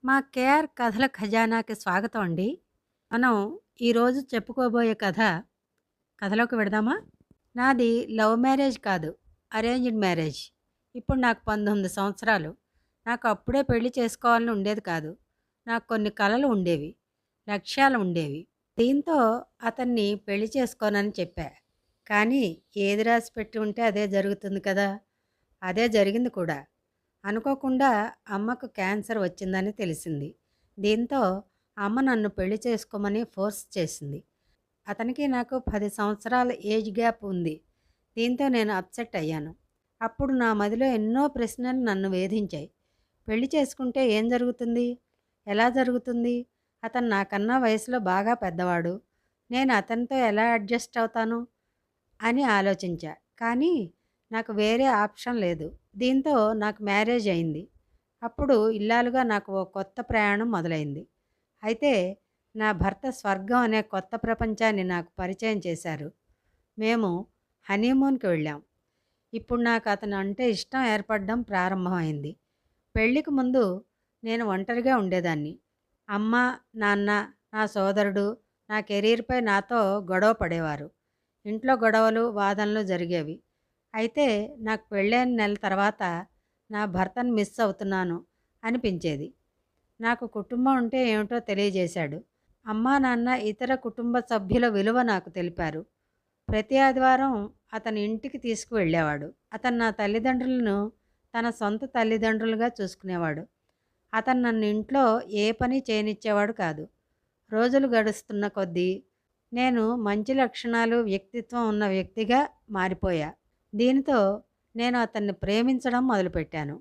మా కేఆర్ కథల ఖజానాకి స్వాగతం అండి. మనం ఈరోజు చెప్పుకోబోయే కథలోకి వెడదామా? నాది లవ్ మ్యారేజ్ కాదు, అరేంజ్డ్ మ్యారేజ్. ఇప్పుడు నాకు 19 సంవత్సరాలు. నాకు అప్పుడే పెళ్లి చేసుకోవాలని ఉండేది కాదు. నాకు కొన్ని కలలు ఉండేవి, లక్ష్యాలు ఉండేవి. దీంతో అతన్ని పెళ్లి చేసుకోనని చెప్పా. కానీ ఏది రాసి పెట్టి ఉంటే అదే జరుగుతుంది కదా! అదే జరిగింది కూడా. అనుకోకుండా అమ్మకు క్యాన్సర్ వచ్చిందని తెలిసింది. దీంతో అమ్మ నన్ను పెళ్లి చేసుకోమని ఫోర్స్ చేసింది. అతనికి నాకు 10 సంవత్సరాల ఏజ్ గ్యాప్ ఉంది. దీంతో నేను అప్సెట్ అయ్యాను. అప్పుడు నా మదిలో ఎన్నో ప్రశ్నలు నన్ను వేధించాయి. పెళ్లి చేసుకుంటే ఏం జరుగుతుంది? ఎలా జరుగుతుంది? అతను నాకన్నా వయసులో బాగా పెద్దవాడు. నేను అతనితో ఎలా అడ్జస్ట్ అవుతాను అని ఆలోచించా. కానీ నాకు వేరే ఆప్షన్ లేదు. దీంతో నాకు మ్యారేజ్ అయింది. అప్పుడు ఇల్లాలుగా నాకు ఓ కొత్త ప్రయాణం మొదలైంది. అయితే నా భర్త స్వర్గం అనే కొత్త ప్రపంచాన్ని నాకు పరిచయం చేశారు. మేము హనీమూన్‌కి వెళ్ళాం. ఇప్పుడు నాకు అతను అంటే ఇష్టం ఏర్పడడం ప్రారంభమైంది. పెళ్ళికి ముందు నేను ఒంటరిగా ఉండేదాన్ని. అమ్మ, నాన్న, నా సోదరుడు నా కెరీర్‌పై నాతో గొడవ పడేవారు. ఇంట్లో గొడవలు, వాదనలు జరిగేవి. అయితే నాకు పెళ్ళైన నెల తర్వాత నా భర్తను మిస్ అవుతున్నాను అనిపించేది. నాకు కుటుంబం అంటే ఏమిటో తెలియజేశాడు. అమ్మా, నాన్న, ఇతర కుటుంబ సభ్యుల విలువ నాకు తెలిపారు. ప్రతి ఆదివారం అతని ఇంటికి తీసుకువెళ్ళేవాడు. అతను నా తల్లిదండ్రులను తన సొంత తల్లిదండ్రులుగా చూసుకునేవాడు. అతను నన్ను ఇంట్లో ఏ పని చేయనిచ్చేవాడు కాదు. రోజులు గడుస్తున్న కొద్దీ నేను మంచి లక్షణాలు, వ్యక్తిత్వం ఉన్న వ్యక్తిగా మారిపోయా. దీనితో నేను అతన్ని ప్రేమించడం మొదలుపెట్టాను.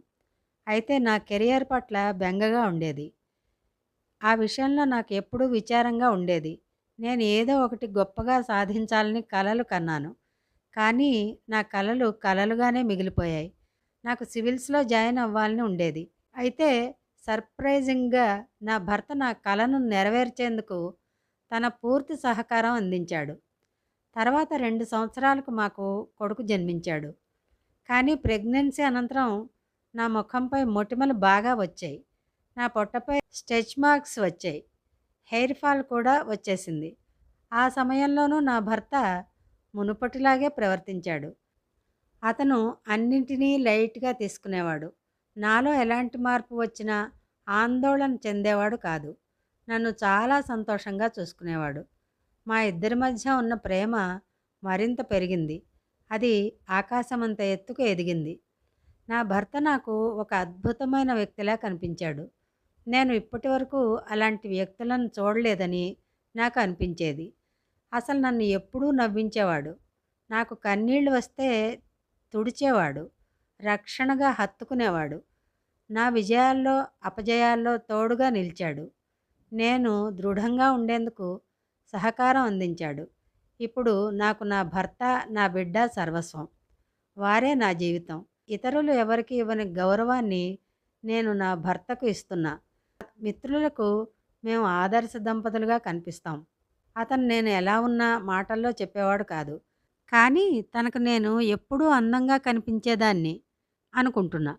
అయితే నా కెరియర్ పట్ల బెంగగా ఉండేది. ఆ విషయంలో నాకు ఎప్పుడూ విచారంగా ఉండేది. నేను ఏదో ఒకటి గొప్పగా సాధించాలని కలలు కన్నాను. కానీ నా కలలు కలలుగానే మిగిలిపోయాయి. నాకు సివిల్స్‌లో జాయిన్ అవ్వాలని ఉండేది. అయితే సర్ప్రైజింగ్‌గా నా భర్త నా కలను నెరవేర్చేందుకు తన పూర్తి సహకారం అందించాడు. తర్వాత 2 సంవత్సరాలకు మాకు కొడుకు జన్మించాడు. కానీ ప్రెగ్నెన్సీ అనంతరం నా ముఖంపై మొటిమలు బాగా వచ్చాయి. నా పొట్టపై స్ట్రెచ్ మార్క్స్ వచ్చాయి. హెయిర్ ఫాల్ కూడా వచ్చేసింది. ఆ సమయంలోనూ నా భర్త మునుపటిలాగే ప్రవర్తించాడు. అతను అన్నింటినీ లైట్‌గా తీసుకునేవాడు. నాలో ఎలాంటి మార్పు వచ్చినా ఆందోళన చెందేవాడు కాదు. నన్ను చాలా సంతోషంగా చూసుకునేవాడు. మా ఇద్దరి మధ్య ఉన్న ప్రేమ మరింత పెరిగింది. అది ఆకాశమంత ఎత్తుకు ఎదిగింది. నా భర్త నాకు ఒక అద్భుతమైన వ్యక్తిలా కనిపించాడు. నేను ఇప్పటివరకు అలాంటి వ్యక్తులను చూడలేదని నాకు అనిపించేది. అసలు నన్ను ఎప్పుడూ నవ్వించేవాడు. నాకు కన్నీళ్లు వస్తే తుడిచేవాడు. రక్షణగా హత్తుకునేవాడు. నా విజయాల్లో, అపజయాల్లో తోడుగా నిలిచాడు. నేను దృఢంగా ఉండేందుకు సహకారం అందించాడు. ఇప్పుడు నాకు నా భర్త, నా బిడ్డ సర్వస్వం. వారే నా జీవితం. ఇతరులు ఎవరికీ ఇవ్వని గౌరవాన్ని నేను నా భర్తకు ఇస్తున్నా. మిత్రులకు మేము ఆదర్శ దంపతులుగా కనిపిస్తాం. అతను నేను ఎలా ఉన్నా మాటల్లో చెప్పేవాడు కాదు. కానీ తనకు నేను ఎప్పుడూ అందంగా కనిపించేదాన్ని అనుకుంటున్నా.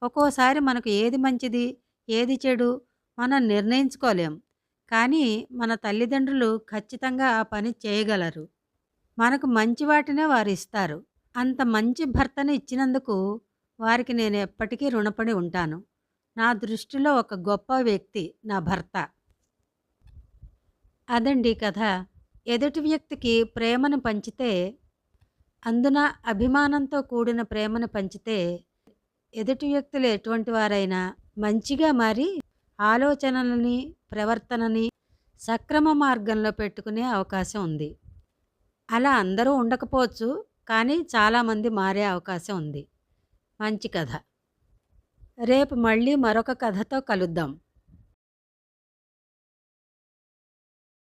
ఒక్కోసారి మనకు ఏది మంచిది, ఏది చెడు మనం నిర్ణయించుకోలేం. కానీ మన తల్లిదండ్రులు ఖచ్చితంగా ఆ పని చేయగలరు. మనకు మంచి వాటినే వారిస్తారు. అంత మంచి భర్తని ఇచ్చినందుకు వారికి నేను ఎప్పటికీ రుణపడి ఉంటాను. నా దృష్టిలో ఒక గొప్ప వ్యక్తి నా భర్త. అదండి కథ. ఎదుటి వ్యక్తికి ప్రేమను పంచితే, అందున అభిమానంతో కూడిన ప్రేమను పంచితే, ఎదుటి వ్యక్తులు ఎటువంటి వారైనా మంచిగా మారి ఆలోచనలని, ప్రవర్తనని సక్రమ మార్గంలో పెట్టుకునే అవకాశం ఉంది. అలా అందరూ ఉండకపోవచ్చు, కానీ చాలామంది మారే అవకాశం ఉంది. మంచి కథ. రేపు మళ్ళీ మరొక కథతో కలుద్దాం.